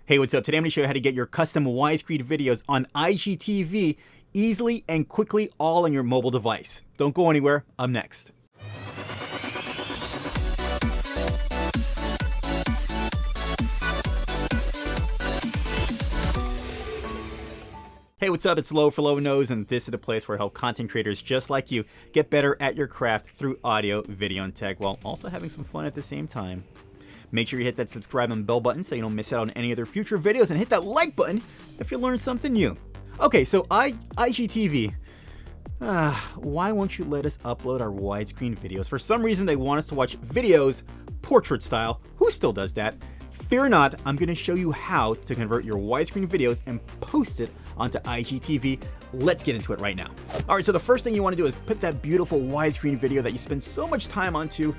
Hey, what's up? Today I'm going to show you how to get your custom widescreen videos on IGTV easily and quickly all on your mobile device. Don't go anywhere. I'm next. Hey, what's up? It's Lo for Lo Knows, and this is the place where I help content creators just like you get better at your craft through audio, video, and tech while also having some fun at the same time. Make sure you hit that subscribe and bell button so you don't miss out on any other future videos, and hit that like button if you learned something new. Okay, so IGTV. Why won't you let us upload our widescreen videos? For some reason, they want us to watch videos portrait style. Who still does that? Fear not, I'm going to show you how to convert your widescreen videos and post it onto IGTV. Let's get into it right now. All right, so the first thing you want to do is put that beautiful widescreen video that you spend so much time onto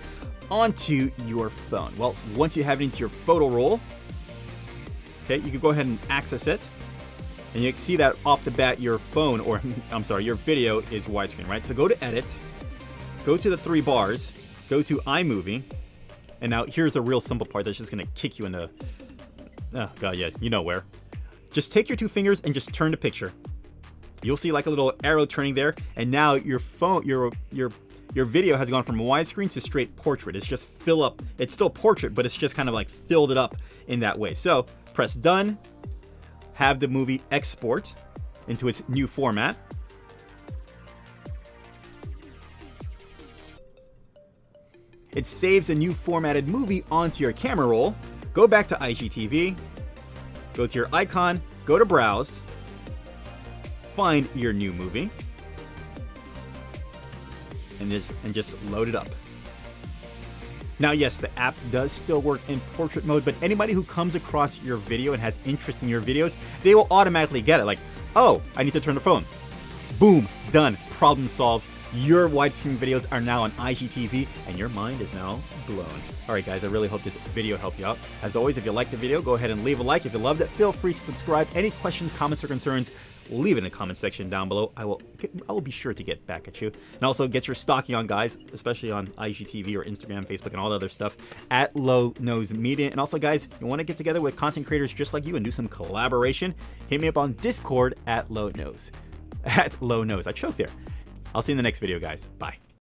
your phone. Well, once you have it into your photo roll, okay, you can go ahead and access it. And you can see that off the bat, your phone, or I'm sorry, your video is widescreen, right? So go to Edit, go to the three bars, go to iMovie, and now here's a real simple part that's just gonna kick you into, oh god, yeah, you know where. Just take your two fingers and just turn the picture. You'll see like a little arrow turning there, and now your phone, your video has gone from widescreen to straight portrait. It's just fill up. It's still portrait, but it's just kind of like filled it up in that way. So press done. Have the movie export into its new format. It saves a new formatted movie onto your camera roll. Go back to IGTV. Go to your icon. Go to Browse. Find your new movie. And just load it up. Now, yes, the app does still work in portrait mode, but anybody who comes across your video and has interest in your videos, they will automatically get it. Like, oh, I need to turn the phone. Boom, done, problem solved. Your widescreen videos are now on IGTV, and your mind is now blown. All right, guys, I really hope this video helped you out. As always, if you liked the video, go ahead and leave a like. If you loved it, feel free to subscribe. Any questions, comments, or concerns, leave it in the comment section down below. I will be sure to get back at you. And also get your stalking on, guys, especially on IGTV or Instagram, Facebook, and all the other stuff at Lo Knows Media. And also, guys, you want to get together with content creators just like you and do some collaboration, hit me up on Discord at Lo Knows. At Lo Knows. I choked there. I'll see you in the next video, guys. Bye.